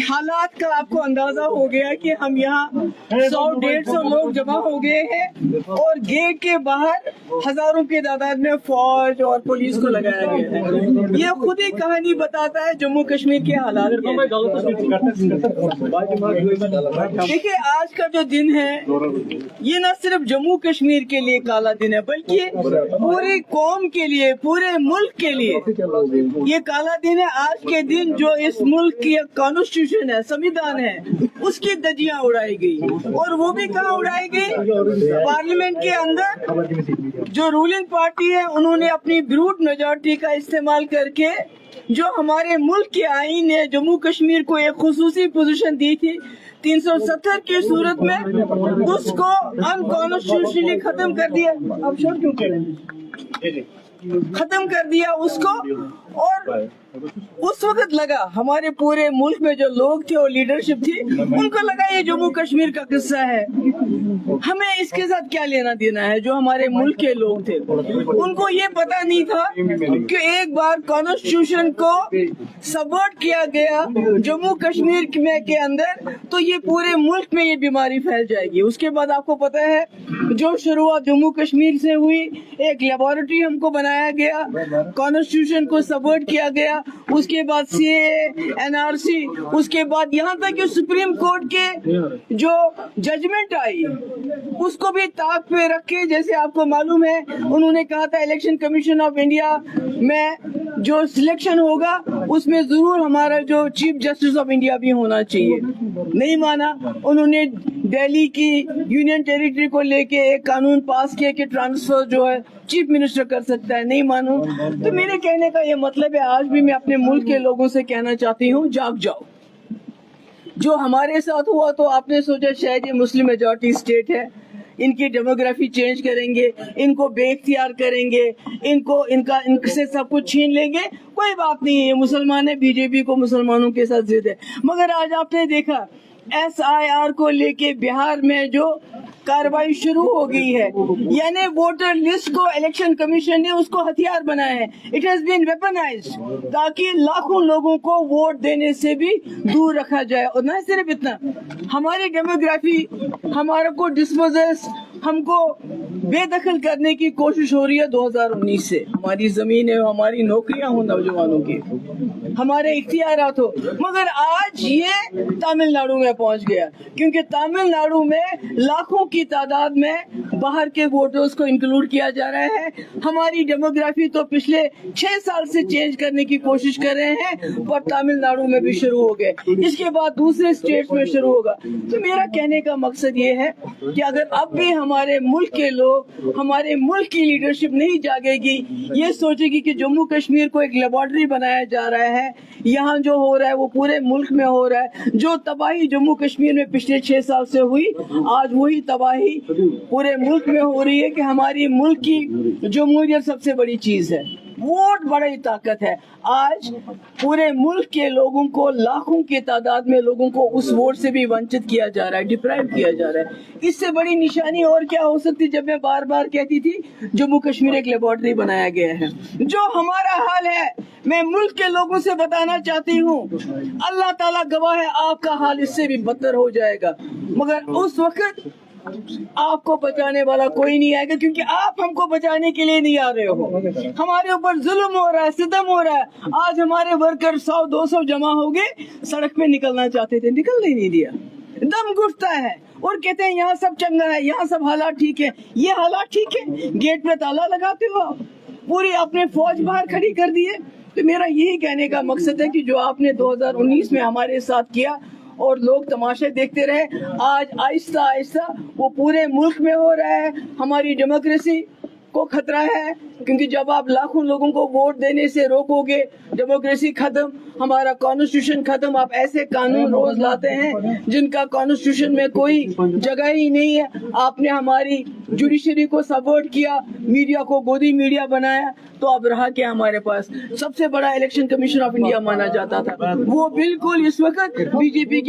हालात का आपको अंदाजा हो गया कि हम यहाँ 100-150 लोग जमा हो गए हैं और गेट के बाहर हजारों की तादाद में फौज और पुलिस को लगाया गया है। ये खुद ही कहानी बताता है जम्मू कश्मीर के हालात की। देखिए, आज का जो दिन है ये न सिर्फ जम्मू कश्मीर के लिए काला दिन है, बल्कि पूरी कौम के लिए, पूरे मुल्क के लिए ये काला दिन है। आज के दिन जो इस मुल्क की कॉन्स्टिट्यूशन है, संविधान है, उसकी धज्जियां उड़ाई गई। और वो भी कहाँ उड़ाई गई? पार्लियामेंट के अंदर जो रूलिंग पार्टी है उन्होंने अपनी ब्रूट मेजॉरिटी का इस्तेमाल करके जो हमारे मुल्क के आईन ने जम्मू कश्मीर को एक खुसूसी पोजीशन दी थी 370 की सूरत में, उसको अनकॉन्स्टिट्यूशनली खत्म कर दिया। अब शोर क्यों कर रहे हैं? खत्म कर दिया उसको। और उस वक्त लगा हमारे पूरे मुल्क में जो लोग थे और लीडरशिप थी, उनको लगा ये जम्मू कश्मीर का किस्सा है, हमें इसके साथ क्या लेना देना है। जो हमारे मुल्क के लोग थे उनको ये पता नहीं था कि एक बार कॉन्स्टिट्यूशन को सबवर्ट किया गया जम्मू कश्मीर में के अंदर तो ये पूरे मुल्क में ये बीमारी फैल जाएगी। उसके बाद आपको पता है जो शुरुआत जम्मू कश्मीर से हुई, एक लेबोरेटरी हमको बनाया गया, कॉन्स्टिट्यूशन को सबवर्ट किया गया, उसके बाद सीए, एनआरसी, उसके बाद यहाँ तक कि सुप्रीम कोर्ट के जो जजमेंट आई उसको भी ताक पे रखे। जैसे आपको मालूम है उन्होंने कहा था इलेक्शन कमीशन ऑफ इंडिया में जो सिलेक्शन होगा उसमें जरूर हमारा जो चीफ जस्टिस ऑफ इंडिया भी होना चाहिए। नहीं माना। उन्होंने दिल्ली की यूनियन टेरिटरी को लेके एक कानून पास किया कि ट्रांसफर जो है चीफ मिनिस्टर कर सकता है। नहीं मानू। तो मेरे कहने का ये मतलब है, आज भी मैं अपने मुल्क के लोगों से कहना चाहती हूँ, जाग जाओ। जो हमारे साथ हुआ तो आपने सोचा शायद ये मुस्लिम मेजॉरिटी स्टेट है, इनकी डेमोग्राफी चेंज करेंगे, इनको बेइख्तियार करेंगे, इनसे सब कुछ छीन लेंगे। कोई बात नहीं है, मुसलमान है, बीजेपी को मुसलमानों के साथ जिद है। मगर आज आपने देखा SIR को लेके बिहार में जो कार्रवाई शुरू हो गई है, यानी वोटर लिस्ट को इलेक्शन कमीशन ने उसको हथियार बनाया है। इट हैज बीन वेपनाइज्ड ताकि लाखों लोगों को वोट देने से भी दूर रखा जाए। और न सिर्फ इतना, हमारी डेमोग्राफी, हमारे को डिस्पोजल्स, हमको बेदखल करने की कोशिश हो रही है 2019 से। हमारी जमीन है, हमारी नौकरियां हो नौजवानों की, हमारे इख्तियारात हो। मगर आज ये तमिलनाडु में पहुंच गया, क्योंकि तमिलनाडु में लाखों की तादाद में बाहर के वोटर्स को इंक्लूड किया जा रहा है। हमारी डेमोग्राफी तो पिछले 6 साल से चेंज करने की कोशिश कर रहे हैं, पर तमिलनाडु में भी शुरू हो गए, इसके बाद दूसरे स्टेट्स में शुरू होगा। तो मेरा कहने का मकसद ये है कि अगर अब भी हमारे मुल्क के लोग, हमारे मुल्क की लीडरशिप नहीं जागेगी, ये सोचेगी कि जम्मू कश्मीर को एक लेबोरेटरी बनाया जा रहा है, यहाँ जो हो रहा है वो पूरे मुल्क में हो रहा है, जो तबाही जम्मू कश्मीर में पिछले 6 साल से हुई, आज वही तबाही पूरे मुल्क में हो रही है। कि हमारी मुल्क की जमहूरियत सबसे बड़ी चीज है, वोट बड़ी ताकत है। आज पूरे मुल्क के लोगों को, लाखों की तादाद में लोगों को उस वोट से भी वंचित किया जा रहा है, डिप्राइव किया जा रहा है। इससे बड़ी निशानी और क्या हो सकती? जब मैं बार बार कहती थी जम्मू कश्मीर एक लेबोरेटरी बनाया गया है। जो हमारा हाल है, मैं मुल्क के लोगों से बताना चाहती हूँ, अल्लाह ताला गवाह है, आपका हाल इससे भी बदतर हो जाएगा। मगर उस वक्त आपको बचाने वाला कोई नहीं आएगा, क्योंकि आप हमको बचाने के लिए नहीं आ रहे हो। हमारे ऊपर जुल्म हो रहा है, सितम हो रहा है। आज हमारे वर्कर 100-200 जमा हो गए, सड़क पे निकलना चाहते थे, निकलने नहीं दिया, दम घुटता है और कहते हैं यहाँ सब चंगा है, यहाँ सब हालात ठीक है। ये हालात ठीक है? गेट पे ताला लगाते हो, पूरी आपने फौज बाहर खड़ी कर दी है। तो मेरा यही कहने का मकसद है कि जो आपने 2019 में हमारे साथ किया और लोग तमाशे देखते रहे, आज आहिस्ता आहिस्ता वो पूरे मुल्क में हो रहा है। हमारी डेमोक्रेसी को खतरा है, क्योंकि जब आप लाखों लोगों को वोट देने से रोकोगे, डेमोक्रेसी खत्म, हमारा कॉन्स्टिट्यूशन खत्म। आप ऐसे कानून रोज लाते हैं जिनका कॉन्स्टिट्यूशन में कोई जगह ही नहीं है। आपने हमारी जुडिशरी को सपोर्ट किया, मीडिया को गोदी मीडिया बनाया, तो अब रहा क्या हमारे पास? सबसे बड़ा इलेक्शन कमीशन ऑफ इंडिया माना जाता था, वो बिल्कुल इस वक्त बीजेपी की